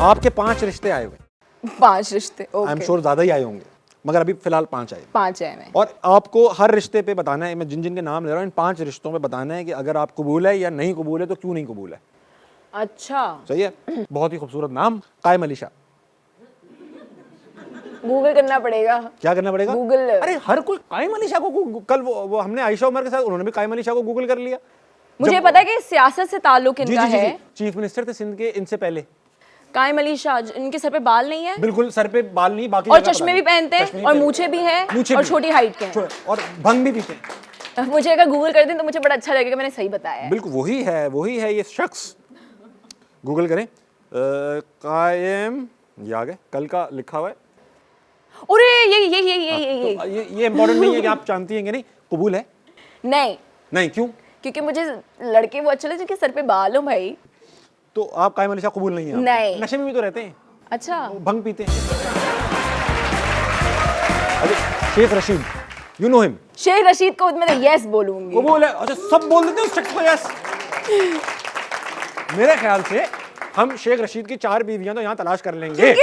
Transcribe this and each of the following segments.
आपके 5 रिश्ते आए हुए। 5 रिश्ते, आई एम ओके। श्योर ज्यादा ही आए होंगे, मगर अभी फिलहाल 5 आए। 5 है मैं। और आपको हर रिश्ते पे बताना है, मैं जिन जिन के नाम ले रहा हूँ इन 5 रिश्तों पे बताना है कि अगर आप कबूल है या नहीं कबूल है तो क्यों नहीं कबूल है। अच्छा, सही है? बहुत ही खूबसूरत नाम, कायम अली शाह। गूगल करना पड़ेगा। क्या करना पड़ेगा? गूगल। अरे हर कोई कायम अली शाह को कल वो हमने आयशा उमर के साथ, उन्होंने भी कायम अली शाह को गूगल कर लिया। मुझे पता है कि सियासत से ताल्लुक जी इनका जी जी है। जी, चीफ मिनिस्टर थे सिंध के इनसे पहले। कायम अली शाह, इनके सर पे बाल नहीं है बिल्कुल, सर पे बाल नहीं, बाकी और जगह चश्मे पता भी नहीं। पहनते चश्मे हैं भी और पहनते मूछें भी हैं मूछें और भी छोटी हाइट के हैं। और भंग भी पीते हैं। मुझे अगर गूगल कर दें तो मुझे बड़ा अच्छा लगेगा, मैंने सही बताया है। बिल्कुल वही है ये शख्स। गूगल करें कायम, ये आ गए, कल का लिखा हुआ है। अरे ये तो ये इंपॉर्टेंट नहीं है कि आप जानती हैं कि नहीं। कबूल है? नहीं, नहीं, क्यों? क्योंकि मुझे लड़के वो अच्छे लगते जिनके सर पे बाल हो भाई। तो आप कायम अली शाह कबूल नहीं है? नहीं। नशे में भी तो रहते हैं, अच्छा, वो भंग पीते हैं। अरे Sheikh Rashid, you know him? Sheikh Rashid को मैं तो यस बोलूंगी। कबूल है। अच्छा, सब बोल देते हैं उस शख्स को यस। मेरे ख्याल से हम शेख रशीद की 4 बीवियां तो यहाँ तलाश कर लेंगे।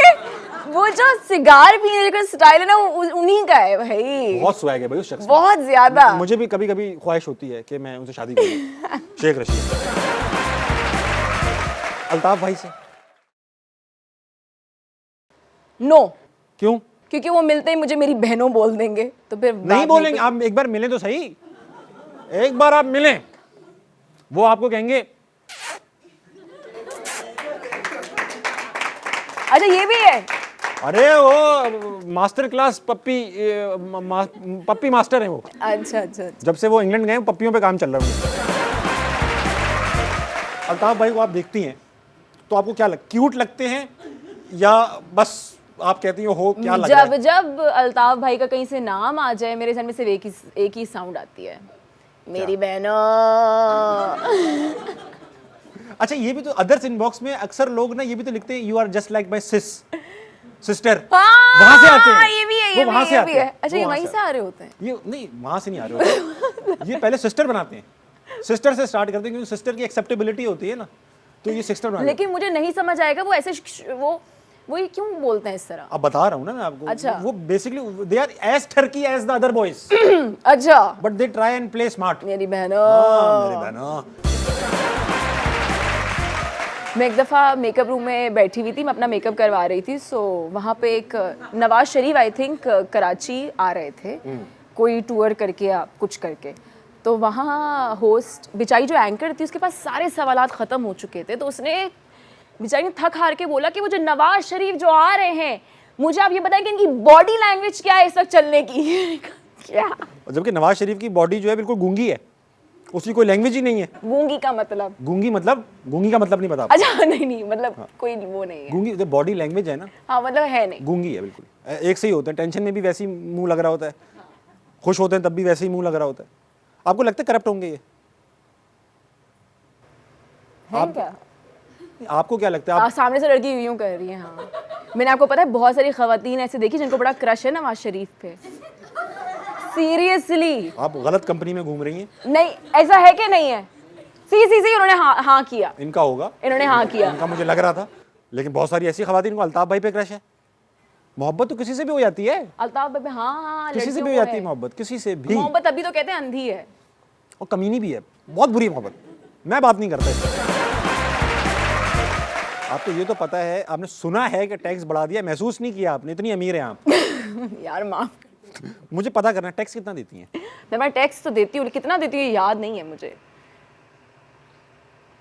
वो जो सिगार पीने का स्टाइल है ना, वो उन्हीं का है भाई। बहुत स्वैग है भाई उस शख्स में। बहुत ज्यादा। मुझे भी कभी कभी ख्वाहिश होती है कि मैं उनसे शादी करूं। शेख रशीद, अल्ताफ भाई से नो, क्यों क्योंकि वो मिलते ही मुझे मेरी बहनों बोल देंगे, तो फिर नहीं बाद में बोलेंगे? आप एक बार मिलें तो सही, एक बार आप मिलें, वो आपको कहेंगे। अच्छा ये भी है। अरे वो मास्टर क्लास पप्पी मास्टर है वो। अच्छा अच्छा। जब से वो इंग्लैंड गए पप्पियों पे काम चल रहा है। अल्ताफ भाई को आप देखती हैं तो आपको क्या क्यूट लगते हैं या बस आप कहती हो क्या लग रहा है? जब अल्ताफ भाई का कहीं से नाम आ जाए मेरे सर में सिर्फ एक ही साउंड आती है, मेरी बहनों। अच्छा, ये भी तो अदर्स इनबॉक्स में अक्सर लोग ना ये भी तो लिखते हैं, you are just like my sister. वहां से आते हैं, ये भी है, वो वहां से आते हैं। अच्छा, ये वहीं से आ रहे होते हैं? ये नहीं, वहां से नहीं आ रहे होते। ये पहले सिस्टर बनाते हैं, सिस्टर से स्टार्ट करते हैं क्योंकि सिस्टर की एक्सेप्टेबिलिटी होती है ना, तो ये सिस्टर बना। लेकिन मुझे नहीं समझ आएगा वो ऐसे वो ये क्यों बोलते हैं इस तरह? अब बता रहा हूँ ना मैं आपको। अच्छा। वो बेसिकली दे आर एज ठरकी एज द अदर बॉयज। अच्छा, but they try and play smart. मेरी बहनों। मेरी बहनों। मैं एक दफ़ा मेकअप रूम में बैठी हुई थी, मैं अपना मेकअप करवा रही थी। सो वहाँ पे एक नवाज शरीफ आई थिंक कराची आ रहे थे, कोई टूर करके या कुछ करके। तो वहाँ होस्ट बेचारी जो एंकर थी उसके पास सारे सवालात ख़त्म हो चुके थे, तो उसने बेचारी ने थक हार के बोला कि वो जो नवाज शरीफ जो आ रहे हैं, मुझे आप ये बताएं कि इनकी बॉडी लैंग्वेज क्या है इस वक्त चलने की। क्या? जबकि नवाज शरीफ की बॉडी जो है बिल्कुल गूंगी है, उसकी कोई लैंग्वेज ही नहीं है। गूंगी का मतलब? गूंगी का मतलब नहीं पता आपको? अच्छा नहीं मतलब हाँ। कोई वो नहीं है। गूंगी बॉडी लैंग्वेज है ना। हाँ मतलब है नहीं, गूंगी है बिल्कुल। एक से ही होते हैं, टेंशन में भी वैसे ही मुंह लग रहा होता है, खुश होते हैं तब भी वैसे ही मुंह लग रहा होता है। आपको लगता है करप्ट होंगे ये? है क्या? आपको क्या लगता है? आप सामने से लड़की यूं कर रही है। हाँ, मैंने आपको पता है बहुत सारी खवातीन ऐसे देखी जिनको बड़ा क्रश है नवाज शरीफ पे। सीरियसली आप गलत कंपनी में घूम रही हैं। नहीं, ऐसा है कि नहीं है? सी उन्होंने हाँ किया। इनका होगा, इन्होंने हाँ किया। इनका मुझे लग रहा था, लेकिन बहुत सारी ऐसी खवातीन को अल्ताफ भाई पे क्रश है। मोहब्बत तो किसी से भी हो जाती है। अल्ताफ भाई हाँ, किसी से भी हो जाती है मोहब्बत, किसी से भी। मोहब्बत अभी तो कहते हैं अंधी है और कमीनी भी है, बहुत बुरी मोहब्बत। मैं बात नहीं करता इससे। आपको ये तो पता है, आपने सुना है कि टैक्स बढ़ा दिया, महसूस नहीं किया आपने, इतनी अमीर हैं आप। यार माफ, मुझे पता करना है टैक्स कितना देती हैं? मैं टैक्स तो देती हूँ, कितना देती हूँ याद नहीं है मुझे,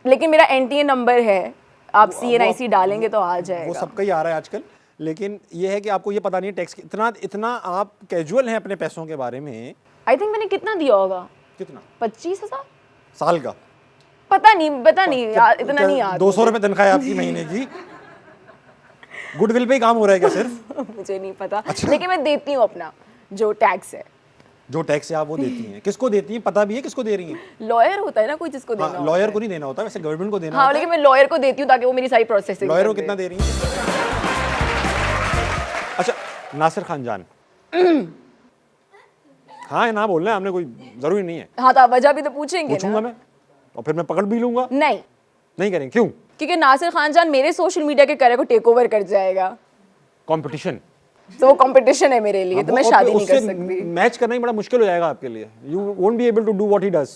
लेकिन मेरा NTA नंबर है, आप CNIC डालेंगे तो आ जाएगा। वो सबका ही आ रहा है आजकल, लेकिन ये है कि आपको ये पता नहीं है टैक्स इतना आप कैजुअल हैं अपने पैसों के बारे में। आई थिंक मैंने कितना दिया होगा? कितना? 25,000 साल का? पता नहीं यार, इतना नहीं याद। 200 रुपए तनख्वाह है आपकी महीने की? गुडविल पे ही काम हो रहा है क्या सिर्फ? मुझे नहीं पता। अच्छा। लेकिन मैं देती हूँ अपना जो टैक्स है। जो टैक्स है आप वो देती हैं, किसको देती हैं पता भी है किसको दे रही हैं? लॉयर होता है ना कोई जिसको देना होता है। लॉयर को नहीं देना होता, वैसे गवर्नमेंट को देना हाँ, होता है। लेकिन मैं लॉयर को देती हूँ ताकि वो मेरी सारी प्रोसेसिंग। लॉयर को कितना दे रही हैं? अच्छा, नासिर खान जान। हाँ या ना बोल रहे हैं, हमने कोई जरूरी नहीं है। हाँ तो आप वजह भी तो पूछेंगे पूछूंगा ना। मैं, और फिर मैं पकड़ भी लूंगा। नहीं, नहीं करेंगे, क्यों? क्योंकि नासिर खान जान मेरे सोशल मीडिया के करियर को टेक ओवर कर जाएगा, कंपटीशन, तो वो कंपटीशन है मेरे लिए, तो मैं शादी नहीं कर सकती। मैच करना ही बड़ा मुश्किल हो जाएगा आपके लिए, you won't be able to do what he does.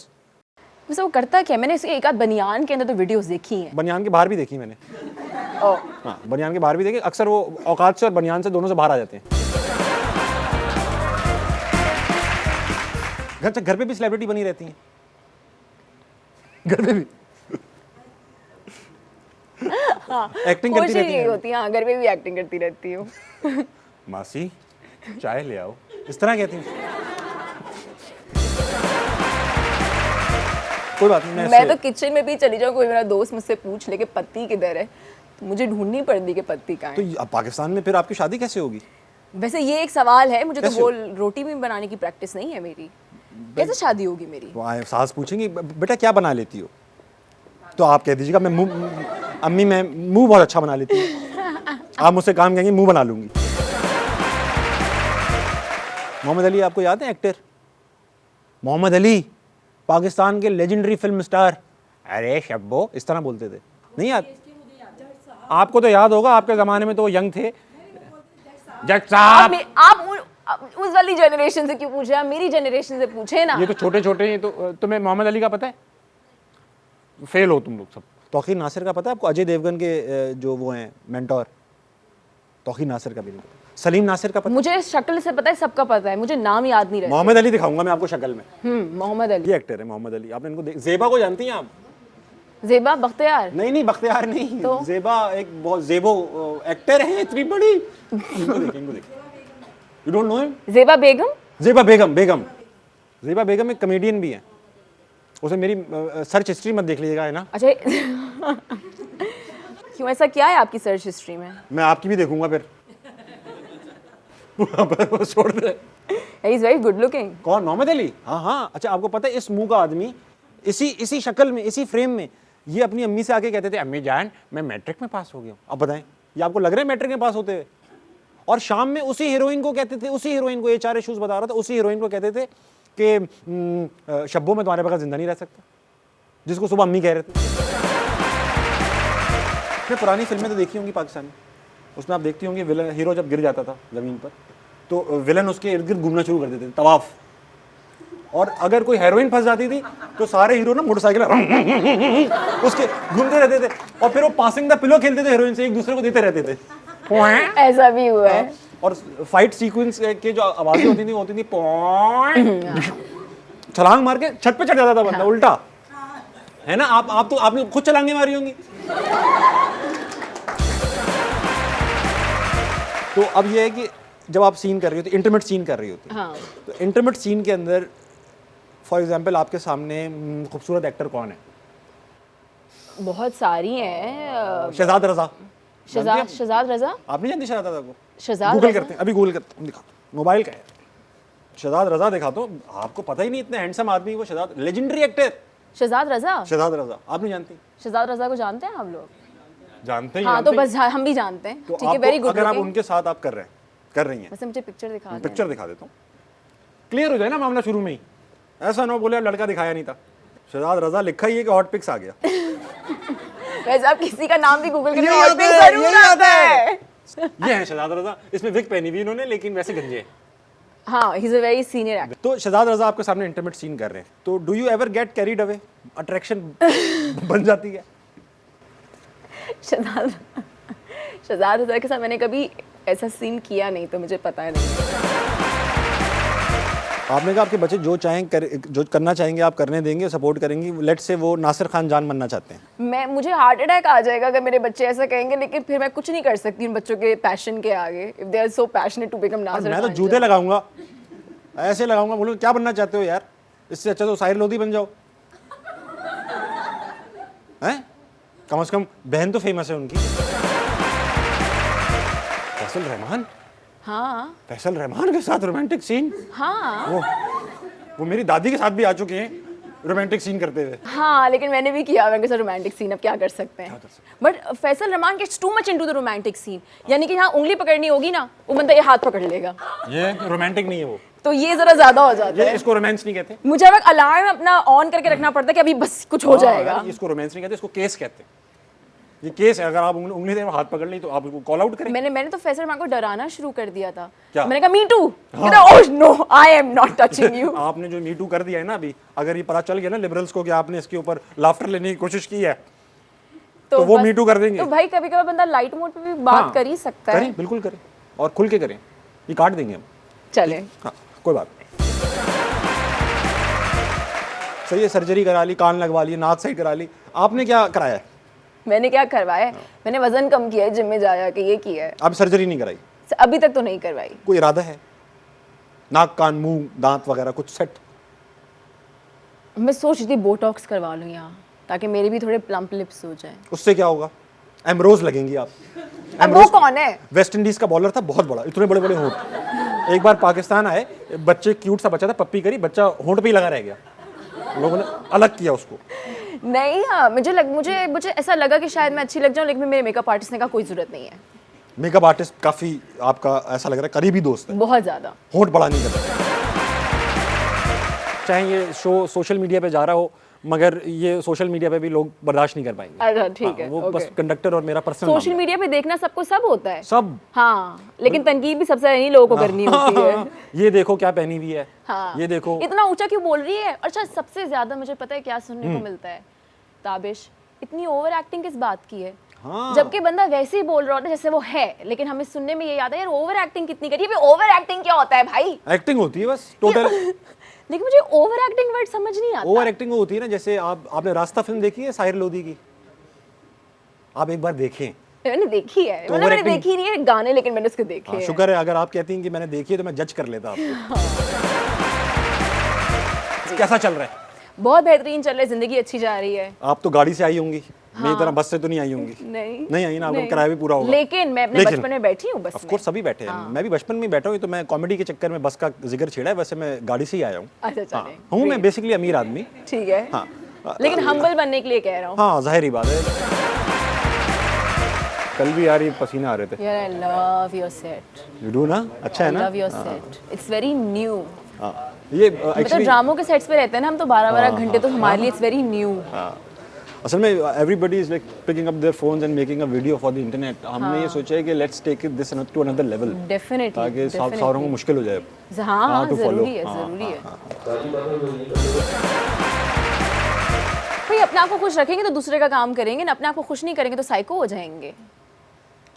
वैसे वो करता क्या? मैंने इसके एक आध बनियान के अंदर तो वीडियोस देखी हैं। बनियान के बाहर भी देखी मैंने। ओह, हाँ, बनियान के बाहर भी देखी, अक्सर वो औकात से और बनियान से दोनों से बाहर आ जाते हैं। घर पे भी सेलिब्रिटी बनी रहती हैं, घर पे भी एक्टिंग करती कोशिश रहती यही हैं। होती है, हाँ, घर में भी एक्टिंग करती रहती हूँ। मासी चाय ले आओ, इस तरह कहती हैं। कोई बात नहीं, मैं तो किचन में भी चली जाऊँ, कोई मेरा दोस्त मुझसे पूछ ले कि पत्ती किधर है, तो मुझे ढूंढनी पड़ती कि पत्ती कहाँ तो है। अब पाकिस्तान में फिर आपकी शादी कैसे होगी? वैसे ये एक सवाल है, मुझे तो कैसे वो रोटी भी बनाने की प्रैक्टिस नहीं है मेरी, कैसे शादी होगी मेरी? तो आए सास पूछेंगी बेटा क्या बना लेती हो, तो आप कह दीजिएगा मैं अम्मी मैं मुंह बहुत अच्छा बना लेती हूँ। आप मुझसे काम कहेंगे मुंह बना लूंगी। मोहम्मद अली आपको याद है एक्टर? मोहम्मद अली पाकिस्तान के लेजेंडरी फिल्म स्टार, अरे शब्बो इस तरह बोलते थे, नहीं याद? आपको तो याद होगा, आपके ज़माने में तो वो यंग थे। जज साहब, आप उस वाली जनरेशन से क्यों पूछे, आप मेरी जनरेशन से पूछे ना। ये तो छोटे छोटे हैं, तो तुम्हें मोहम्मद अली का पता है? फेल हो तुम लोग सब। तौकीर नासिर का पता है आपको? अजय देवगन के जो वो हैं मेंटोर, तौकीर नासिर का भी नहीं पता। सलीम नासिर का पता? मुझे शक्ल से पता है, सबका पता है, मुझे नाम याद नहीं रहता। मोहम्मद अली दिखाऊंगा मैं आपको शक्ल में। मोहम्मद अली, ये एक्टर है मोहम्मद अली, आपने इनको ज़ेबा को जानती हैं आप? ज़ेबा बख्तियार? नहीं बख्तियार नहीं, तो? ज़ेबा एक बहुत ज़ेबो एक्टर है, इतनी बड़ी। इनको देखिए, you don't know him? Zeba Begum? Zeba Begum एक कमेडियन भी है। उसे मेरी सर्च हिस्ट्री मत देख लीजिएगा, है ना? अच्छा क्यों, ऐसा क्या है आपकी सर्च हिस्ट्री में? मैं आपकी भी देखूंगा फिर। छोड़ दे। He is very good looking. कौन? मोहम्मद अली? हाँ। अच्छा, आपको पता है इस मुंह का आदमी इसी शक्ल में, इसी फ्रेम में ये अपनी अम्मी से आके कहते थे, अम्मी जान मैं मैट्रिक में पास हो गया हूँ। अब बताएं, ये आपको लग रहा है मैट्रिक में पास होते हुए? और शाम में उसी हीरोइन को कहते थे, उसी हीरोइन को, ये 4 इश्यूज बता रहा था, उसी हीरोइन को कहते थे कि शब्बो में तुम्हारे बगैर जिंदा नहीं रह सकता, जिसको सुबह अम्मी कह रहे थे। फिर पुरानी फिल्में तो देखी होंगी पाकिस्तान में, उसमें आप देखती होंगी विलन हीरो जब गिर जाता था ज़मीन पर तो विलन उसके इर्द गिर्द घूमना शुरू कर देते थे, तवाफ। और अगर कोई हेरोइन फंस जाती थी तो सारे हीरो ना मोटरसाइकिल उसके घूमते रहते थे, और फिर वो पासिंग द पिलो खेलते थे हीरोइन से, एक दूसरे को देते रहते थे। ऐसा भी हुआ है। और फाइट सीक्वेंस के जो आवाजें होती थी वो होती थी छलांग मार के छत पे चढ़ जाता था बंदा, उल्टा, है ना? आप तो आपने खुद छलांगे मारी होंगी। तो अब ये है कि जब आप सीन कर रही होती, इंटीमेट सीन कर रही होती, हाँ। तो इंटीमेट सीन के अंदर फॉर एग्जांपल आपके सामने खूबसूरत एक्टर कौन है? बहुत सारी हैं। शहजाद रजा। शहजाद रजा? आप नहीं जानती शहजाद रजा को? शहजाद गूगल रजा? करते हैं, अभी गूगल करते हैं, दिखा मोबाइल का है। शहजाद रजा दिखाता हूँ, आपको पता ही नहीं, इतने हैंडसम आदमी वो, शहजाद, लेजेंडरी एक्टर शहजाद रजा? शहजाद रजा आप नहीं जानती? शहजाद रजा को जानते हैं आप लोग? जानते ही हाँ, जानते तो ही। बस हम भी जानते हैं। तो ठीक है, वेरी गुड। अगर आप उनके साथ आप कर रही हैं, वैसे मुझे पिक्चर दिखा दें। पिक्चर दिखा देता हूँ, क्लियर हो जाए ना मामला शुरू में ही, ऐसा ना बोले लड़का दिखाया नहीं था। शहजाद रजा लिखा ही है कि हॉट पिक्स आ गया। वैसे आप किसी का नाम भी गूगल करें, यही हॉट आता पिक है, जरूर यही आता आता है। ये है शहजाद रजा, इसमें विग पहनी हुई इन्होंने, लेकिन वैसे गंजे हैं। हाँ, he is a very senior actor. तो शहजाद रजा आपके सामने इंटीमेट सीन कर रहे हैं, तो do you ever get carried away? Attraction बन जाती है? शहजाद रजा के साथ मैंने कभी ऐसा सीन किया नहीं, तो मुझे पता नहीं। आपने कहा आपके बच्चे जो जो करना चाहेंगे आप करने देंगे, सपोर्ट करेंगी। लेट से वो नासिर खान जान बनना चाहते हैं, मुझे हार्ट अटैक आ जाएगा अगर मेरे बच्चे ऐसा कहेंगे, लेकिन फिर मैं कुछ नहीं कर सकती उन बच्चों के पैशन के आगे। If they are so passionate to become Nasir मैं तो खान जूते लगाऊंगा, ऐसे लगाऊंगा, बोलो क्या बनना चाहते हो यार, इससे अच्छा तो साहिर लोधी बन जाओ, हैं? कम से कम बहन तो फेमस है उनकी, फैसल रहमान। हाँ फैसल रहमान के साथ रोमांटिक सीन, हाँ वो मेरी दादी के साथ भी आ चुके हैं रोमांटिक सीन करते हुए। हाँ, लेकिन मैंने भी किया उनके साथ रोमांटिक सीन। अब क्या कर सकते हैं? But Faisal Rahman gets too much into the romantic scene, यानी कि यहाँ उंगली पकड़नी होगी ना, वो बंदा ये हाथ पकड़ लेगा, ये रोमांटिक नहीं है वो, तो ये जरा ज्यादा हो जाता है। इसको रोमांस नहीं कहते। मुझे अब अलार्म अपना ऑन करके रखना पड़ता है कि अभी बस कुछ हो जाएगा। इसको रोमांस नहीं कहते, इसको केस कहते हैं। ये केस है, अगर आप उंगली से हाथ पकड़ ली तो आप उसको कॉल आउट करें। मैंने तो फैसल मैम को डराना शुरू कर दिया था। क्या? मैंने कहा me too. Oh no, I am not touching you. आपने जो मी टू कर दिया है ना अभी, अगर ये पता चल गया ना लिबरल्स को कि आपने इसके ऊपर लाफ्टर लेने की कोशिश की है तो वो बस- मी टू कर देंगे। तो भाई कभी कभी बंदा लाइट मोड पे भी बात कर ही सकता है। करें, बिल्कुल करें, और खुल के करें, ये काट देंगे हम। चले। हाँ, कोई बात नहीं। सही है, सर्जरी करा ली, कान लगवा लिए, नाक सही करा ली। आपने क्या कराया है? मैंने क्या करवाया है? मैंने वजन कम किया है, जिम में जा के ये किया है। आप सर्जरी नहीं कराई? अभी तक तो नहीं करवाई। कोई इरादा है? नाक, कान, मुंह, दांत वगैरह कुछ सेट? मैं सोच रही थी बोटॉक्स करवा लूं यहाँ, ताकि मेरे भी थोड़े प्लम्प लिप्स हो जाएं। उससे क्या होगा? एमरोज लगेंगी आप। अब वो कौन है? वेस्ट इंडीज का बॉलर था, बहुत बड़ा, इतने बड़े बड़े होंठ। एक बार पाकिस्तान आए, बच्चे, क्यूट सा बच्चा था, पप्पी करी, बच्चा होंठ पे ही लगा रह गया, लोगों ने अलग किया उसको। नहीं, हाँ, मुझे ऐसा लगा कि शायद मैं अच्छी लग जाऊं, लेकिन मेरे मेकअप आर्टिस्ट ने कहा कोई जरूरत नहीं है। मेकअप आर्टिस्ट काफी आपका ऐसा लग रहा है करीबी दोस्त है, बहुत ज्यादा। होंठ बड़ा नहीं करता। चाहे ये शो सोशल मीडिया पे जा रहा हो, मगर ये सोशल मीडिया पे भी लोग बर्दाश्त नहीं कर पाएंगे। अच्छा ठीक है, वो ओके। बस कंडक्टर और मेरा पर्सनल सोशल मीडिया पे देखना सबको सब होता है। सब। हाँ, लेकिन तनकीद भी सबसे इन्हीं लोगों को करनी होती है। ये देखो क्या पहनी हुई है, हाँ, ये देखो इतना ऊंचा क्यों बोल रही है। अच्छा, सबसे ज्यादा मुझे पता है क्या सुनने को मिलता है, ताबिश इतनी ओवर एक्टिंग किस बात की है? हाँ। जबकि बंदा वैसे ही बोल रहा होता है जैसे वो है, लेकिन हमें सुनने में ये याद है यार ओवर एक्टिंग कितनी करी है। ओवर एक्टिंग क्या होता है भाई? एक्टिंग होती है बस टोटल। लेकिन मुझे ओवर एक्टिंग वर्ड समझ नहीं आता। ओवर एक्टिंग वो होती है ना, जैसे आपने रास्ता फिल्म देखी है साहिर लोधी की? आप एक बार देखें। मैंने देखी है, तो मतलब मैंने overacting- देखी नहीं है गाने, लेकिन मैंने उसके देखे हाँ, हैं। शुक्र है, अगर आप कहती हैं कि मैंने देखी है तो मैं जज कर लेता आपको। कैसा चल रहा है? बहुत बेहतरीन चल रहा है, जिंदगी अच्छी जा रही है। आप तो गाड़ी से आई होंगी, मेरी तरह बस से तो नहीं आई होंगी। नहीं नहीं आई ना, आपका नहीं। किराया भी पूरा होगा। लेकिन मैं अपने लेकिन- बचपन में बैठी हूँ बस ऑफ में। कोर्स सभी बैठे हैं, मैं भी बचपन में ही बैठा हूँ, तो मैं कॉमेडी के चक्कर में बस का जिक्र छेड़ा है, वैसे मैं गाड़ी से ही आया हूँ। अच्छा चले, हूँ मैं बेसिकली अमीर आदमी। ठीक है। हाँ लेकिन हम्बल बनने के लिए कह रहा हूँ। हाँ, जाहिर ही बात है। कल भी यार ये पसीने आ रहे थे। यार I love your set, you do ना? अच्छा है आई ना? Love your set, it's very new. हाँ, ये मतलब एक्चुअली ड्रामों के सेट्स पे रहते हैं ना हम, तो 12-12 घंटे, तो हमारे लिए इट्स वेरी न्यू। असल में everybody is like picking up their phones and making a video for the internet. हमने ये सोचा है कि let's take it this to another level, definitely, ताकि सारों को मुश्किल हो जाए। हाँ हाँ, to follow। जरूरी है, जरूरी है। भाई अपने आप को खुश रखेंगे तो दूसरे का काम करेंगे ना, अपने आप को खुश नहीं करेंगे तो साइको हो जाएंगे।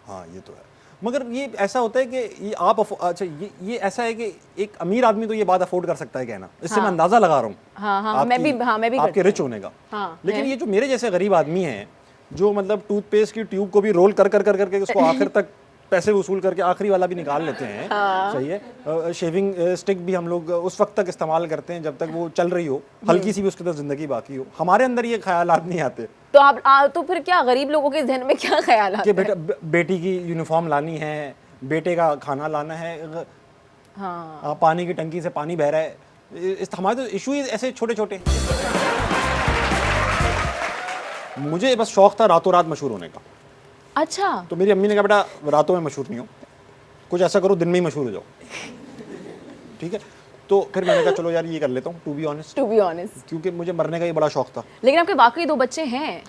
हाँ, ये तो है, मगर ये ऐसा होता है कि ये आप अच्छा, ये ऐसा है कि एक अमीर आदमी तो ये बात अफोर्ड कर सकता है कहना, इससे मैं अंदाजा लगा रहा हूँ। हाँ हाँ, मैं भी आपके करती रिच होने का। हाँ, लेकिन ये जो मेरे जैसे गरीब आदमी हैं, जो मतलब टूथपेस्ट की ट्यूब को भी रोल कर कर कर करके उसको आखिर तक पैसे वसूल करके आखिरी वाला भी निकाल लेते हैं। सही है। शेविंग स्टिक भी हम लोग उस वक्त तक इस्तेमाल करते हैं जब तक वो चल रही हो, हल्की सी भी उसके अंदर जिंदगी बाकी हो। हमारे अंदर ये ख्यालात नहीं आते तो आप तो फिर क्या गरीब लोगों के जहन में क्या ख्याल आता कि है? बेटी की यूनिफॉर्म लानी है, बेटे का खाना लाना है, हाँ, पानी की टंकी से पानी बह रहा है। हमारे तो इशू ही ऐसे छोटे छोटे। मुझे बस शौक था रातों रात मशहूर होने का। अच्छा, तो मेरी अम्मी ने कहा बेटा रातों में मशहूर नहीं हो, कुछ ऐसा करो दिन में ही मशहूर हो जाओ। ठीक है, तो फिर मैंने कहा चलो यार ये कर लेता हूँ, टू बी ऑनेस्ट, क्योंकि मुझे मरने का ये बड़ा शौक था। लेकिन आपके वाकई 2 बच्चे हैं?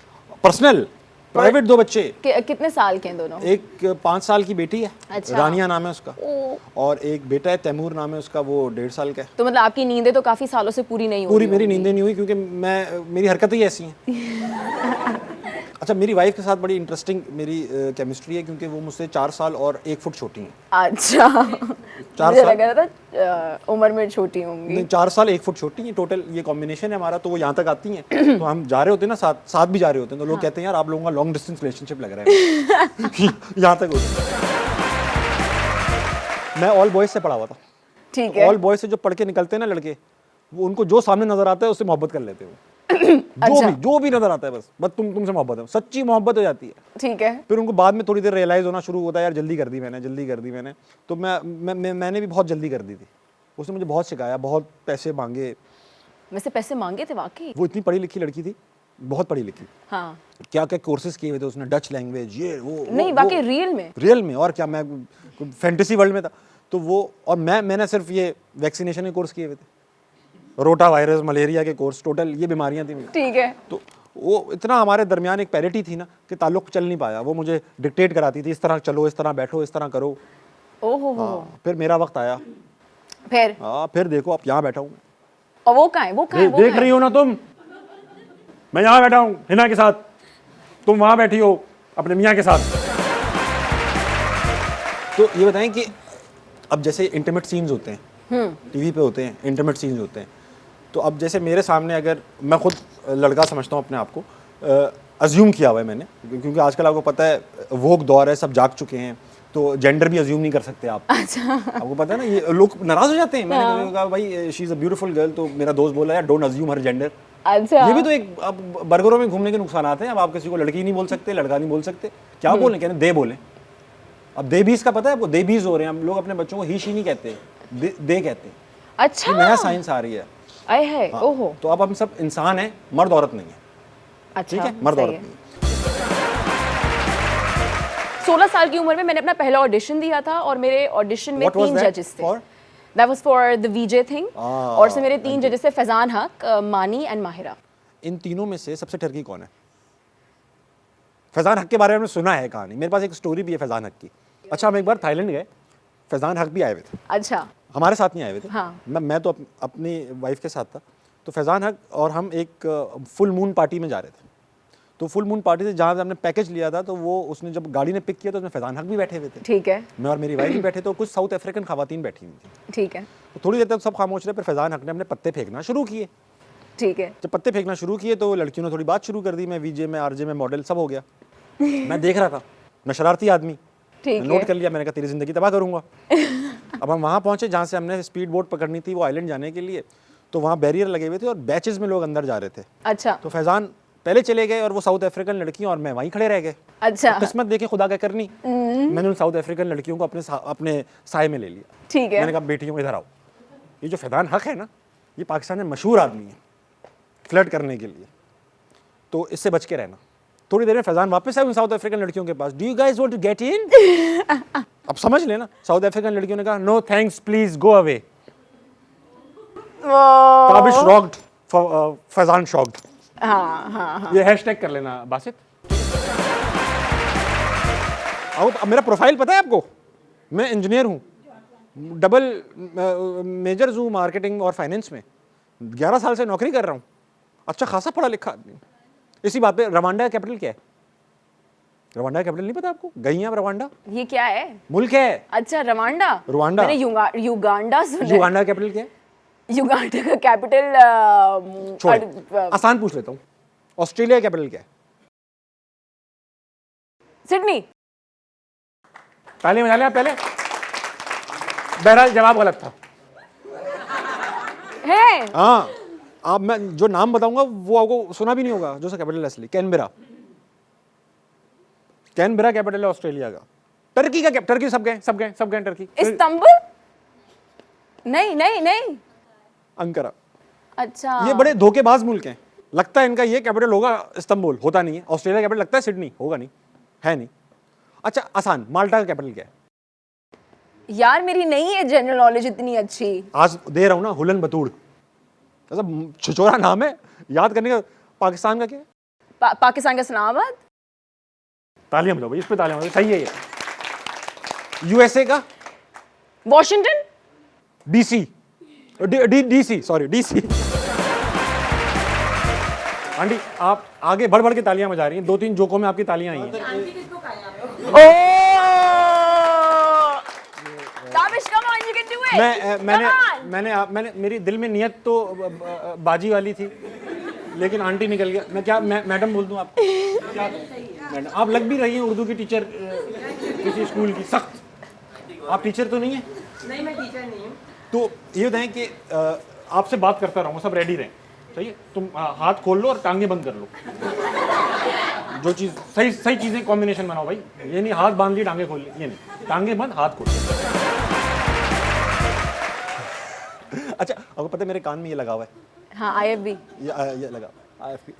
पर्सनल प्राइवेट 2 बच्चे। कितने साल के हैं दोनों? एक 5 साल की बेटी है, अच्छा। रानिया नाम है उसका, ओ, और एक बेटा है तैमूर नाम है उसका, वो 1.5 साल का है। तो मतलब आपकी नींदें तो काफी सालों से पूरी नहीं हो पूरी रही मेरी होंगी। नींदें नहीं हुई क्योंकि मेरी हरकतें ही ऐसी हैं। अच्छा, मेरी वाइफ के साथ बड़ी इंटरेस्टिंग मेरी केमिस्ट्री है, क्योंकि वो मुझसे 4 साल और 1 फुट छोटी हैं। अच्छा, 4 मुझे साल लग रहा था उम्र में छोटी होंगी। नहीं, 4 साल 1 फुट छोटी हैं टोटल, ये कॉम्बिनेशन है हमारा। तो वो यहाँ तक आती हैं, तो हम जा रहे होते हैं ना, साथ भी जा रहे होते हैं, तो लोग कहते हैं यार आप लोगों का लॉन्ग डिस्टेंस रिलेशनशिप लग रहा है। यहाँ तक होती है। मैं ऑल बॉयज से पढ़ा हुआ था। ठीक है। ऑल बॉयज से जो पढ़ के निकलते हैं ना लड़के, वो उनको जो सामने नजर आता है उससे मोहब्बत कर लेते हैं। जो भी नजर आता है बस तुमसे मोहब्बत है, सच्ची मोहब्बत हो जाती है। ठीक है। फिर उनको बाद में थोड़ी देर रियलाइज होना शुरू होता है यार जल्दी कर दी मैंने। तो मैंने भी बहुत जल्दी कर दी थी। उसने मुझे बहुत सिखाया, बहुत पैसे मांगे। वैसे पैसे मांगे थे वाकई? वो इतनी पढ़ी लिखी लड़की थी, बहुत पढ़ी लिखी। हाँ, क्या क्या कोर्सेज किए हुए थे उसने, डच लैंग्वेज, ये वो नहीं वाकई रियल में और क्या, मैं फैंटेसी वर्ल्ड में था। तो वो और मैंने सिर्फ ये वैक्सीनेशन के कोर्स किए हुए थे, रोटा वायरस, मलेरिया के कोर्स, टोटल ये बीमारियां थी। ठीक है। तो वो इतना हमारे दरमियान एक पैरिटी थी ना कि ताल्लुक चल नहीं पाया। वो मुझे डिक्टेट कराती थी, इस तरह चलो, इस तरह बैठो, इस तरह करो। ओहो हाँ, फिर मेरा वक्त आया। फिर हाँ, फिर देखो अब यहाँ बैठा हूँ। और वो कहाँ है, वो कहाँ है, वो देख कहाँ रही हो ना तुम, मैं यहाँ बैठा हूँ हिना के साथ, तुम वहाँ बैठी हो अपने मियाँ के साथ। तो ये बताएं कि अब जैसे इंटीमेट सीन्स होते हैं, टीवी पे होते हैं, इंटीमेट सीन्स होते हैं, तो अब जैसे मेरे सामने, अगर मैं खुद लड़का समझता हूँ अपने आप को, अज्यूम किया हुआ है मैंने, क्योंकि आजकल आपको पता है वोक दौर है, सब जाग चुके हैं, तो जेंडर भी अज्यूम नहीं कर सकते आप। अच्छा। आपको पता है ना, ये लोग नाराज हो जाते हैं। मैंने कहा भाई she is a beautiful girl, तो मेरा दोस्त बोला यार डोंट अज्यूम हर जेंडर। अच्छा, ये भी तो एक, अब बर्गरों में घूमने के नुकसान आते हैं। अब आप किसी को लड़की नहीं बोल सकते, लड़का नहीं बोल सकते, क्या बोलें, कहने दे बोलें। अब दे बीस का पता है आपको, दे बीस हो रहे हैं। हम लोग अपने बच्चों को ही शी नहीं कहते, दे कहते हैं। अच्छा, ये नया साइंस आ रही है। आए है, हाँ, ओहो, तो अब हम सब इंसान हैं, मर्द औरत नहीं है। अच्छा, ठीक है, मर्द सही औरत है। नहीं है। 16 साल की उम्र में मैंने अपना पहला ऑडिशन दिया था और मेरे ऑडिशन में What was 3 that जजेस थे। for? That was for the VJ thing। और से मेरे 3 जजेस थे, फैजान हक, मानी एंड माहिरा। इन तीनों में से सबसे ठरकी कौन है? फैजान हक के बारे में सुना है कहानी, मेरे पास एक स्टोरी भी है फैजान हक की। अच्छा, हम एक बार थाईलैंड गए, फैजान हक भी आए हुए थे। अच्छा, हमारे साथ नहीं आए हुए थे। हाँ। मैं तो अपनी वाइफ के साथ था। तो फैजान हक और हम एक फुल मून पार्टी में जा रहे थे। तो फुल मून पार्टी से जहाँ से हमने पैकेज लिया था, तो वो उसने जब गाड़ी ने पिक किया तो उसमें फैजान हक भी बैठे हुए थे, ठीक है, मैं और मेरी वाइफ भी बैठे थे, और कुछ साउथ अफ्रीकन खवातीन बैठी हुई थी। ठीक है, तो थोड़ी देर तक सब खामोश रहे, फिर फैजान हक ने अपने पत्ते फेंकना शुरू किए। ठीक है, जब पत्ते फेंकना शुरू किए तो लड़कियों ने थोड़ी बात शुरू कर दी। मैं वीजे में, आरजे में, मॉडल सब हो गया। मैं देख रहा था, मैं शरारती आदमी, ठीक नोट है। कर लिया। मैंने कहा तेरी जिंदगी तबाह करूंगा। अब हम वहाँ पहुंचे जहाँ से हमने स्पीड बोट पकड़नी थी वो आइलैंड जाने के लिए। तो वहाँ बैरियर लगे हुए थे और बैचेज में लोग अंदर जा रहे थे। अच्छा, तो फैजान पहले चले गए और वो साउथ अफ्रीकन लड़कियां और मैं वहीं खड़े रह गए। अच्छा, किस्मत देखे खुदा का करनी, मैंने उन साउथ अफ्रीकन लड़कियों को अपने साय में ले लिया। ठीक है। मैंने कहा बेटियों इधर आओ, ये जो फैजान हक है ना, ये पाकिस्तान में मशहूर आदमी है फ्लर्ट करने के लिए, तो इससे बच के रहना। थोड़ी देर में फैजान वापस आए उन साउथ अफ्रीकन लड़कियों के पास, do you guys want to get in? अब समझ लेना, साउथ अफ्रीकन लड़कियों ने कहा no thanks please go away. Tabish shocked, Faizan shocked. हाँ, हाँ, हाँ। ये हैशटैग कर लेना बासित। अब मेरा प्रोफाइल पता है आपको, मैं इंजीनियर हूँ, डबल मेजर्स हूँ मार्केटिंग और फाइनेंस में, 11 साल से नौकरी कर रहा हूँ, अच्छा खासा पढ़ा लिखा आदमी। इसी बात पे रवांडा का कैपिटल क्या है? रवांडा का कैपिटल नहीं पता आपको? गई हैं आप रवांडा? ये क्या है? मुल्क है। अच्छा, रवांडा। रुवांडा। मैंने युगांडा सुना है। युगांडा का कैपिटल क्या है? युगांडा का कैपिटल छोड़ो, आसान पूछ लेता हूँ, ऑस्ट्रेलिया का कैपिटल क्या है? सिडनी। ताली बजा लें आप पहले। बहरहाल जवाब गलत था। है? हाँ, आप, मैं जो नाम बताऊंगा वो आपको सुना भी नहीं होगा, जो सा कैपिटल है असली, कैनबेरा। कैनबेरा कैपिटल है ऑस्ट्रेलिया का। टर्की का टर्की सब गए टर्की। इस्तांबुल? नहीं, नहीं, नहीं, अंकारा। अच्छा, ये बड़े धोखेबाज मुल्क हैं, लगता है इनका ये कैपिटल होगा इस्तांबुल, होता नहीं है। ऑस्ट्रेलिया कैपिटल लगता है सिडनी, होगा नहीं, है नहीं। अच्छा आसान, माल्टा का कैपिटल क्या है? यार मेरी नहीं है जनरल नॉलेज इतनी अच्छी। आज दे रहा हूं ना, हुलन बतूड़, ऐसा छिछोरा नाम है, याद करने का। पाकिस्तान का क्या है? पाकिस्तान का इस्लामाबाद। तालियां बजाओ भाई, इस पे तालियां बजाओ, सही है ये। यूएसए का? Washington. DC, DC, sorry DC. Aunty आप आगे बढ़ बढ़ के तालियां बजा रही हैं, 2-3 जोकों में आपकी तालियां आई हैं। Tabish, come on, you can do it. मैंने मेरी दिल में नियत तो बाजी वाली थी, लेकिन आंटी निकल गया। मैं क्या मैडम बोल दूं आपको? क्या मैडम? आप लग भी रही हैं उर्दू की टीचर किसी स्कूल की, सख्त। आप टीचर तो नहीं है? नहीं, मैं टीचर नहीं हूँ। तो ये बताएं कि आपसे बात करता रहूँगा, सब रेडी रहें, सही है? तुम हाथ खोल लो और टांगे बंद कर लो, जो चीज़ सही चीज़ें कॉम्बिनेशन बनाओ भाई। ये नहीं हाथ बांध ली टांगे खोल ली, ये नहीं, टांगे बंद हाथ खोल। अच्छा, आपको पता है मेरे कान में ये लगा हुआ है? हाँ, IFB। ये लगा,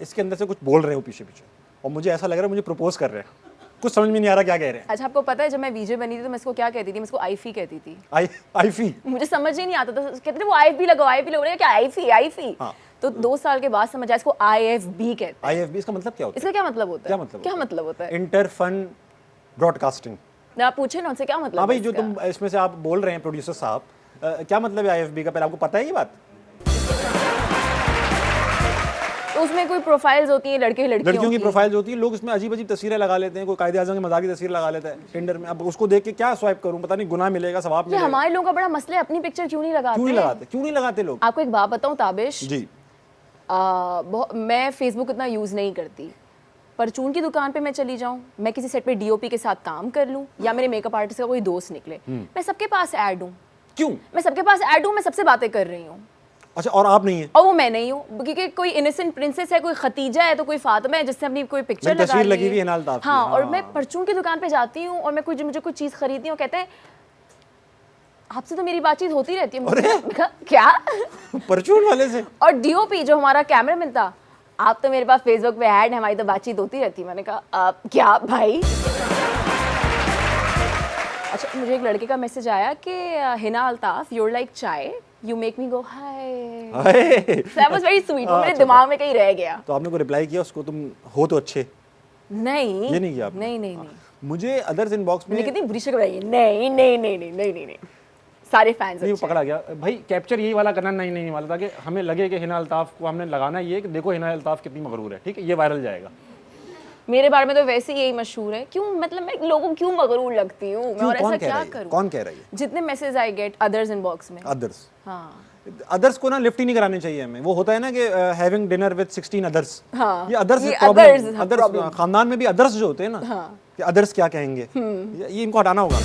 इसके अंदर से कुछ बोल रहे हो पीछे पीछे, और मुझे ऐसा लग रहा है मुझे प्रपोज कर रहे हैं। कुछ समझ में नहीं आ रहा क्या कह रहे हैं। अच्छा, आपको पता है जब मैं वीजे बनी थी तो मैं इसको क्या कहती थी? मैं इसको आईफी कहती थी। आईफी? मुझे समझ ही नहीं आता था, कहते थे वो आईफी लगाओ, आईफी लगाओ, क्या आईफी? हाँ। तो 2 साल के बाद समझ आया इसको IFB कहते हैं। IFB इसका मतलब क्या होता है? इसका क्या मतलब होता है? क्या मतलब होता है? Inter fun broadcasting. ना आप पूछे ना उनसे क्या मतलब हाँ भाई, है जो इसका? तुम इसमें से आप बोल रहे हैं प्रोड्यूसर साहब, क्या मतलब है IFB का? पहले आपको पता है ये बात? तो उसमें कोई प्रोफाइल्स होती है लड़कियों की प्रोफाइल्स होती है, लोग इसमें अजीब अजीब तस्वीरें लगा लेते हैं, कोई कायदे आज़म की मजाक की तस्वीर लगा लेता है टिंडर में। अब उसको देख के क्या स्वाइप करूं, पता नहीं गुनाह मिलेगा, सवाब ये मिलेगा। हमारे लोगों का बड़ा मसला है, अपनी पिक्चर क्यों नहीं लगाते? क्यों नहीं लगाते लोग? आपको एक बात बताऊं ताबिश जी। मैं फेसबुक इतना यूज़ नहीं करती, परचून की दुकान पे मैं चली जाऊं, मैं किसी सेट पे DOP के साथ काम कर लूं, या मेरे मेकअप आर्टिस्ट का कोई दोस्त निकले, मैं सबके पास ऐड हूं। क्यों? मैं सबके पास ऐड हूं, मैं सबसे बातें कर रही हूं। अच्छा, और आप नहीं है? और वो मैं नहीं हूँ, क्योंकि कोई इनोसेंट प्रिंसेस है, कोई खतीजा है, तो कोई फातिमा है जिसने अपनी कोई पिक्चर लगा तस्वीर ली लगी है। हुई है हिना अल्ताफ की। हाँ, और हाँ। मैं परचून की दुकान पे जाती हूँ और मैं मुझे कोई चीज़ खरीदती हूँ, कहते हैं आपसे तो मेरी बातचीत होती रहती है। मैंने कहा, क्या? परचून वाले से? और DOP जो हमारा कैमरामैन था, आप तो मेरे पास फेसबुक पे ऐड है, हमारी तो बातचीत होती रहती है। मैंने कहा क्या भाई? अच्छा, मुझे एक लड़के का मैसेज आया कि हिना अल्ताफ, you're like चाय, you make me go hi. So that was very sweet. वो मेरे दिमाग में कहीं रह गया। तो आपने को रिप्लाई किया उसको, तुम हो तो अच्छे? नहीं, ये नहीं किया आपने? नहीं। मुझे अदर्स इनबॉक्स में मैंने कितनी बुरी शक्ल बनाई है। नहीं। सारे फैंस नहीं, पकड़ा गया भाई। कैप्चर यही वाला करना नहीं वाला था कि हमें लगे कि हिना अल्ताफ को हमने लगाना ये कि देखो हिना अल्ताफ कितनी मगरूर है, ठीक है, ये वायरल जाएगा। मेरे बारे में तो वैसे ही यही मशहूर है। क्यों, मतलब मैं लोगों को क्यों मगरूर लगती हूँ मैं, और ऐसा क्या करूँ? कौन कह रहा है? जितने message I get others inbox में। अदर्स? हाँ, अदर्स को ना लिफ्ट ही नहीं कराने चाहिए हमें। वो होता है ना कि हैविंग डिनर विद 16 अदर्स। हाँ, ये अदर्स ये प्रॉब्लम। others problem। खानदान में भी अदर्स जो होते हैं ना, हाँ। कि अदर्स क्या कहेंगे, ये इनको हटाना होगा।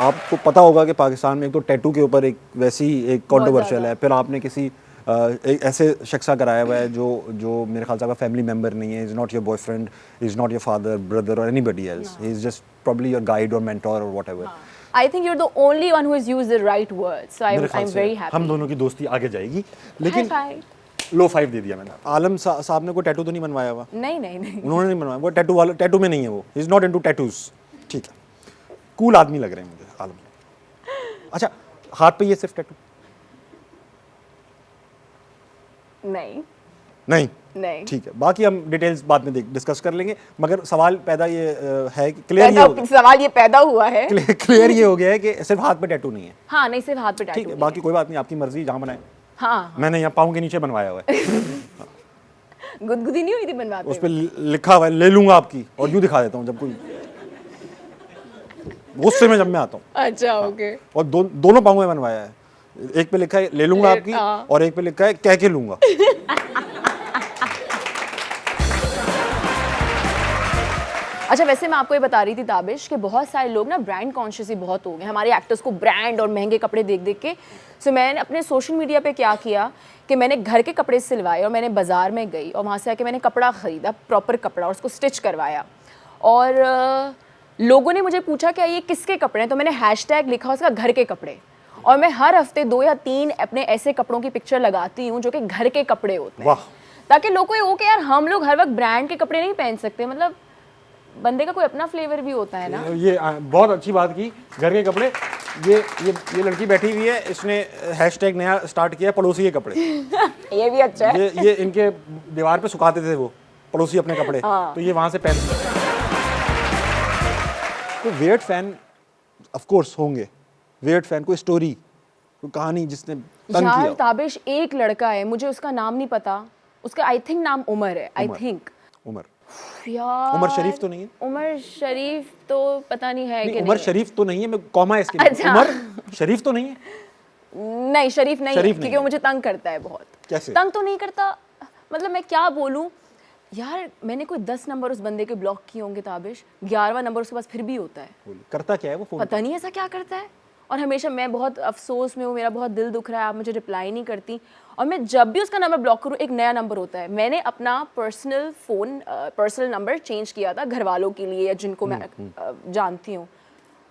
आपको पता होगा कि पाकिस्तान में एक तो टैटू के ऊपर एक वैसी एक कंट्रोवर्शियल है, फिर आपने किसी एक ऐसे शख्स का कराया हुआ है जो मेरे ख्याल से आपका फैमिली मेंबर नहीं है, is not your boyfriend, is not your father, brother और anybody else, he is just probably your guide or mentor or whatever. I think you're the only one who has used the right words, so I'm very happy. हम दोनों की दोस्ती आगे जाएगी। लेकिन High five। लो 5 दे दिया मैंने। आलम साहब ने कोई टैटू तो नहीं बनवाया हुआ? नहीं। उन्होंने नहीं बनवाया, वो टैटू में नहीं है, वो इज नॉट इनटू टैटूज। ठीक है, कूल आदमी लग रहे हैं मुझे आलम। अच्छा, हाथ पे ये सिर्फ टैटू? नहीं, ठीक है, बाकी हम डिटेल्स बाद में डिस्कस कर लेंगे। मगर सवाल पैदा ये है कि सवाल ये पैदा हुआ है, क्लियर ये हो गया है कि सिर्फ हाथ पे टैटू नहीं है। हाँ, नहीं, सिर्फ हाथ पे टैटू। ठीक है, बाकी कोई बात नहीं, आपकी मर्जी, जहाँ बनाए। हाँ, मैंने यहाँ पाँव के नीचे बनवाया हुआ है। गुदगुदी नहीं हुई थी बनवाते उस पर लिखा हुआ है ले लूंगा आपकी, और यूँ दिखा देता हूँ जब कोई गुस्से में जब मैं आता हूँ। अच्छा, ओके। और दोनों पाँव में बनवाया है, एक पे लिखा है ले लूंगा आपकी, और एक पे लिखा है कह के लूंगा। अच्छा, वैसे मैं आपको ये बता रही थी ताबिश कि बहुत सारे लोग ना ब्रांड कॉन्शियस ही बहुत हो गए हमारे एक्टर्स को, ब्रांड और महंगे कपड़े देख देख के। सो मैंने अपने सोशल मीडिया पे क्या किया कि मैंने घर के कपड़े सिलवाए और मैंने बाज़ार में गई और वहाँ से आके मैंने कपड़ा ख़रीदा, प्रॉपर कपड़ा, और उसको स्टिच करवाया। और लोगों ने मुझे पूछा कि ये किसके कपड़े हैं, तो मैंने हैशटैग लिखा उसका घर के कपड़े। और मैं हर हफ्ते 2 या 3 अपने ऐसे कपड़ों की पिक्चर लगाती हूँ जो कि घर के कपड़े होते हैं, ताकि लोगों को ये हो कि यार हम लोग हर वक्त ब्रांड के कपड़े नहीं पहन सकते, मतलब बंदे का कोई अपना फ्लेवर भी होता है ना। ये बहुत अच्छी बात की, घर के कपड़े। ये लड़की बैठी हुई है, इसने हैशटैग नया स्टार्ट किया, पड़ोसी के कपड़े। ये भी अच्छा है। ये इनके दीवार पे सुखाते थे वो पड़ोसी अपने कपड़े, तो ये वहां से पहनते। तो वियर्ड फैन ऑफ कोर्स होंगे, वियर्ड फैन, कोई स्टोरी, कोई कहानी जिसने तंग किया। ताबिश, एक लड़का है, मुझे उसका नाम नहीं पता, उसका आई थिंक नाम उमर है, आई थिंक। उमर? यार, उमर शरीफ तो नहीं है? उमर शरीफ तो पता नहीं है कि उमर शरीफ तो नहीं है, मैं कॉमा है इसके लिए। अच्छा। उमर शरीफ तो नहीं है? नहीं, शरीफ नहीं है, क्योंकि वो मुझे तंग करता है बहुत। कैसे? तंग तो नहीं करता, मतलब मैं क्या बोलूं यार, मैंने कोई 10 नंबर उस बंदे के ब्लॉक किए होंगे ताबिश, 11वां नंबर उसके पास फिर भी होता है। करता क्या है वो फोन? पता नहीं ऐसा क्या करता है, और हमेशा मैं बहुत अफसोस में हूँ, मेरा बहुत दिल दुख रहा है, आप मुझे रिप्लाई नहीं करती, और मैं जब भी उसका नंबर ब्लॉक करूँ एक नया नंबर होता है। मैंने अपना पर्सनल नंबर चेंज किया था घर वालों के लिए या जिनको मैं जानती हूँ,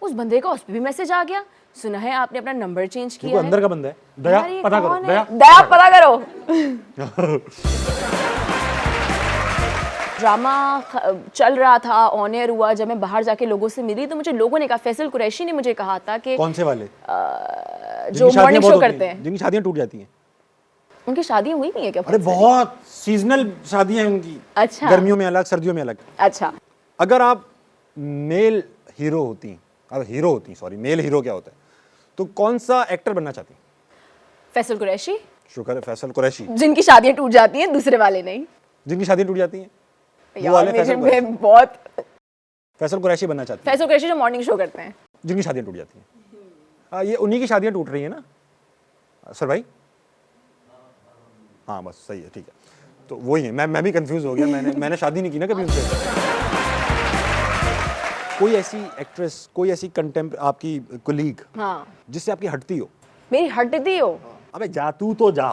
उस बंदे का उस पर भी मैसेज आ गया, सुना है आपने अपना नंबर चेंज किया है। अंदर का बंदा है, दया पता करो, दया पता करो। ड्रामा चल रहा था, ऑन एयर हुआ, जब मैं बाहर जाके लोगों से मिली तो मुझे लोगों ने कहा, फैसल कुरैशी ने मुझे कहा था कि कौन से वाले? जो मॉर्निंग शो करते हैं, जिनकी शादियां टूट जाती हैं। उनकी शादियां हुई नहीं है क्या? अरे बहुत सीजनल शादियां हैं उनकी। अच्छा। गर्मियों में अलग, सर्दियों में अलग। अच्छा। अगर आप मेल हीरो होती, सॉरी मेल हीरो क्या होता है, तो कौन सा एक्टर बनना चाहती? फैसल कुरैशी। शुक्र है फैसल कुरैशी, जिनकी शादियां टूट जाती हैं, दूसरे वाले नहीं। जिनकी शादी टूट जाती है वो यार वाले मुझे फैसल मैं कुरैशी। बहुत फैसल कुरैशी बनना चाहती है, फैसल कुरैशी जो मॉर्निंग शो करते हैं। जिनकी शादियां टूट जाती हैं। ये उन्हीं की शादियां टूट रही है ना सर भाई? हाँ बस सही है, ठीक है। तो वही है, मैं भी कंफ्यूज हो गया। मैंने शादी नहीं की ना कभी उनसे। कोई ऐसी एक्ट्रेस, कोई ऐसी आपकी कोलीग हाँ। जिससे आपकी हटती हो? मेरी हटती हो? अबे जा तू तो जा,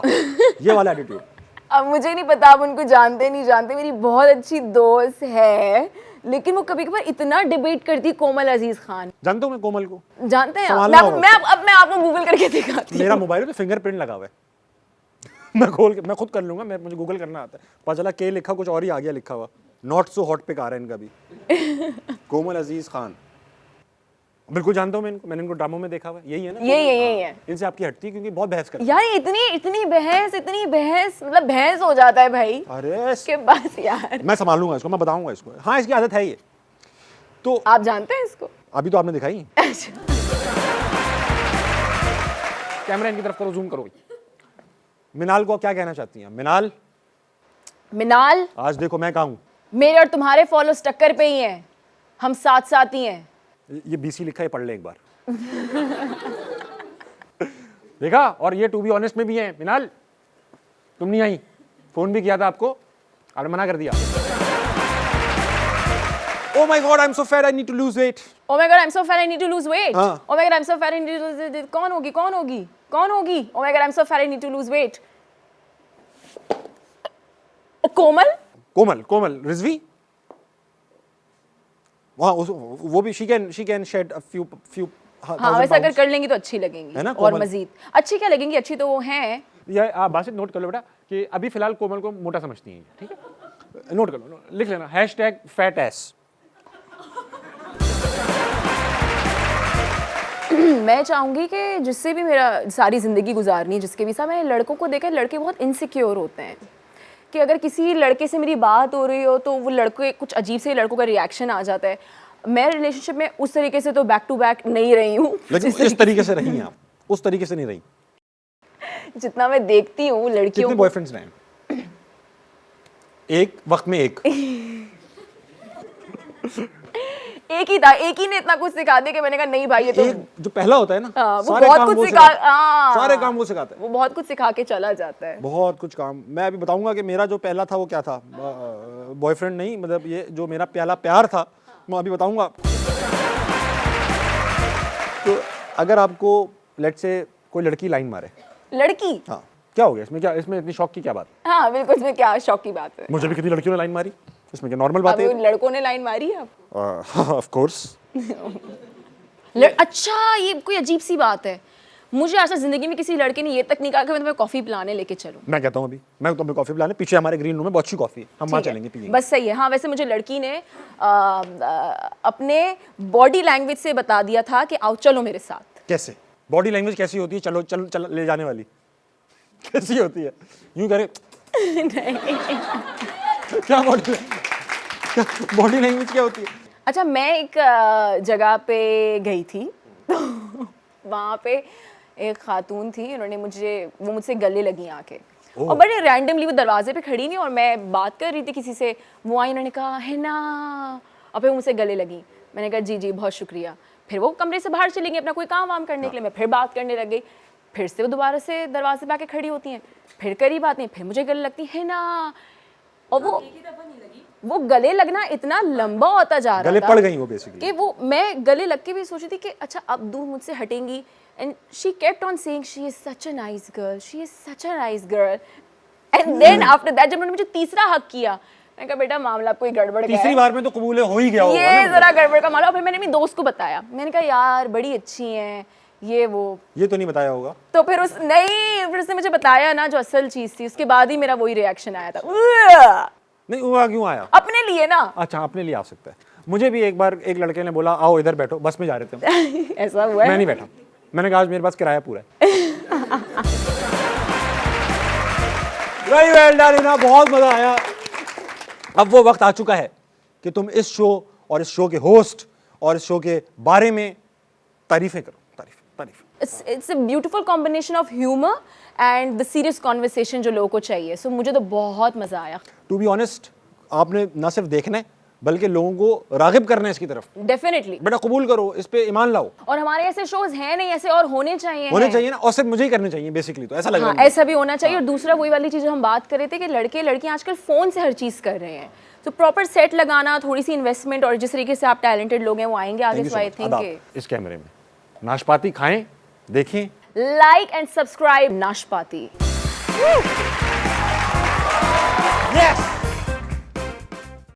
ये वाला एटीट्यूड। अब मुझे नहीं पता आप उनको जानते नहीं जानते, मेरी बहुत अच्छी दोस्त है, लेकिन वो कभी कभार इतना डिबेट करती है। कोमल अजीज खान। जानता हूँ मैं कोमल को। जानते हैं आप? संभालना होगा। मैं आपको गूगल करके दिखाती हूँ। मेरा मोबाइल पे फिंगरप्रिंट लगा हुआ है। मैं खुद कर लूंगा, मुझे गूगल करना आता है। पता चला के लिखा कुछ और ही आ गया लिखा हुआ। नॉट सो हॉट पिक आ रहा है इनका भी। कोमल अजीज खान बिल्कुल जानता हूँ मैं इनको, मैंने इनको ड्रामों में देखा हुआ है। यही है ना? यही है। इनसे आपकी हटती है क्योंकि बहुत बहस करती है। यार इतनी बहस मतलब बहस हो जाता है भाई। अरे के बस यार। मैं संभालूंगा इसको, मैं बताऊंगा इसको। हाँ इसकी आदत है ये। तो आप जानते हैं इसको? अभी तो आपने दिखाई। अच्छा। कैमरा इनकी तरफ करो, जूम करो। मिनाल को आप क्या कहना चाहती हैं? मिनाल, आज देखो मैं कहाँ हूँ। मेरे और तुम्हारे फॉलोअर्स टक्कर पे ही हैं, हम साथ साथ ही हैं। ये बीसी लिखा है, पढ़ ले एक बार। देखा? और ये टू बी ऑनेस्ट में भी है। मिनाल तुम नहीं आई, फोन भी किया था आपको और मना कर दिया। Oh my God, I'm so fat, I need to lose weight. Oh my God, I'm so fat, I need to lose weight. हाँ। Oh my God, I'm so fat, I need to lose weight. कौन होगी? Oh my God, I'm so fat, I need to lose weight. कोमल रिजवी वहाँ वो भी she can shed a few हाँ, वैसे अगर कर लेंगी तो अच्छी लगेंगी, है ना? और मजीद अच्छी क्या लगेंगी, अच्छी तो वो हैं। ये आप बात नोट कर लो बेटा कि अभी फिलहाल कोमल को मोटा समझती हैं, ठीक है? नोट कर लो, लिख लेना #fatass। मैं चाहूंगी कि जिससे भी मेरा सारी ज़िंदगी गुजारनी है, जिसके भी साथ, मैंने लड़कों को देखा है, लड़के बहुत इनसिक्योर होते हैं कि अगर किसी लड़के से मेरी बात हो रही हो तो वो लड़के कुछ अजीब से लड़कों का रिएक्शन आ जाता है। मैं रिलेशनशिप में उस तरीके से तो बैक टू बैक नहीं रही हूँ। लेकिन इस तरीके से रही हैं आप, उस तरीके से नहीं रही। जितना मैं देखती हूँ लड़कियों कितने बॉयफ्रेंड्स रहे? एक वक्त में एक ही था, एक ही ने इतना कुछ सिखा दिया कि मैंने कहा नहीं भाई ये तो एक जो पहला होता है ना, वो बहुत कुछ सिखा, सारे काम वो सिखाता है। वो बहुत कुछ सिखा के चला जाता है, बहुत कुछ काम। मैं अभी बताऊंगा कि मेरा जो पहला था वो क्या था। बॉयफ्रेंड नहीं, मतलब ये जो मेरा पहला प्यार था, मैं अभी बताऊंगा। तो अगर आपको लेट्स से कोई लड़की लाइन मारे, लड़की, हाँ क्या हो गया इसमें? क्या इसमें इतनी शौक की क्या बात? हाँ बिल्कुल, इसमें क्या शौक की बात है? मुझे भी कितनी लड़कियों ने लाइन मारी, इसमें क्या नॉर्मल बात है? अभी लड़कों ने लाइन मारी है ऑफ कोर्स। अच्छा, ये कोई अजीब सी बात है। मुझे आज तक जिंदगी में किसी लड़के ने ये तक नहीं कहा कि मैं तुम्हें कॉफी पिलाने लेके चलूं। मैं कहता हूँ अभी मैं तुम्हें कॉफी पिलाने, पीछे हमारे ग्रीन रूम में बहुत अच्छी कॉफी है, हम वहाँ चलेंगे पिएंगे। बस सही है। हाँ वैसे मुझे लड़की ने अपने बॉडी लैंग्वेज से बता दिया था कि आओ चलो मेरे साथ। कैसे बॉडी लैंग्वेज कैसी होती है? चलो चलो चल ले जाने वाली कैसी होती है? यूं करे क्या बॉडी लैंग्वेज क्या होती है? अच्छा, मैं एक जगह पे गई थी तो वहाँ पे एक खातून थी, उन्होंने वो मुझसे गले लगी आके, और बड़े रैंडमली वो दरवाजे पे खड़ी नहीं और मैं बात कर रही थी किसी से, वो आई, उन्होंने कहा है ना, और फिर मुझसे गले लगी। मैंने कहा जी जी बहुत शुक्रिया। फिर वो कमरे से बाहर चली गई अपना कोई काम वाम करने के लिए, मैं फिर बात करने लग गई। फिर से वो दोबारा से दरवाजे पे आके खड़ी होती हैं, फिर करी बात नहीं, फिर मुझे गले लगती है ना, और वो गले लगना इतना लंबा होता जा रहा था, गले पड़ गई वो बेसिकली, कि वो मैं गले लग के भी सोच रही थी कि अच्छा अब दूर मुझसे हटेंगी। And she kept on saying she is such a nice girl, she is such a nice girl. And then after that जब उन्होंने मुझे तीसरा हक किया, मैंने कहा बेटा मामला कोई गड़बड़ का है, तीसरी बार में तो कबूल हो ही गया होगा ये जरा गड़बड़ का मामला। फिर मैंने अपनी दोस्त को बताया, मैंने कहा यार बड़ी अच्छी हैं ये वो, ये तो नहीं बताया होगा। तो फिर उसने मुझे बताया ना जो असल चीज थी, उसके बाद ही मेरा वही रिएक्शन आया था। नहीं हुआ, क्यों आया? अपने लिए ना। अच्छा अपने लिए आ सकता है। मुझे भी एक बार एक लड़के ने बोला आओ इधर बैठो, बस में जा रहे थे ऐसा हुआ है? मैं नहीं बैठा, मैंने कहा आज मेरे पास किराया पूरा है। वेरी वेल डन इना, बहुत मजा आया। अब वो वक्त आ चुका है कि तुम इस शो और इस शो के होस्ट और इस शो के बारे में तारीफें करो। तारीफ it's a beautiful combination of humour and the serious conversation जो लोगों को चाहिए। सो मुझे तो बहुत मजा आया। टू बी ऑनेस्ट, आपने ना सिर्फ देखना है बल्कि लोगों को रागिब करना है इसकी तरफ। डेफिनेटली बेटा कबूल करो, इस पे ईमान लाओ। और हमारे ऐसे शोज हैं नहीं, ऐसे और होने चाहिए ना, और सिर्फ मुझे ही करने चाहिए बेसिकली, तो ऐसा लग रहा हाँ, है। ऐसा भी होना चाहिए। और दूसरा वही वाली चीज हम बात कर रहे थे कि लड़के लड़कियां आजकल फोन से हर चीज कर रहे हैं, तो प्रॉपर सेट लगाना, थोड़ी सी इन्वेस्टमेंट, और जिस तरीके से आप टैलेंटेड लोग हैं वो आएंगे आगे। सो आई थिंक इस कैमरे में नाशपाती खाएं, देखें, लाइक एंड सब्सक्राइब नाशपाती। यस।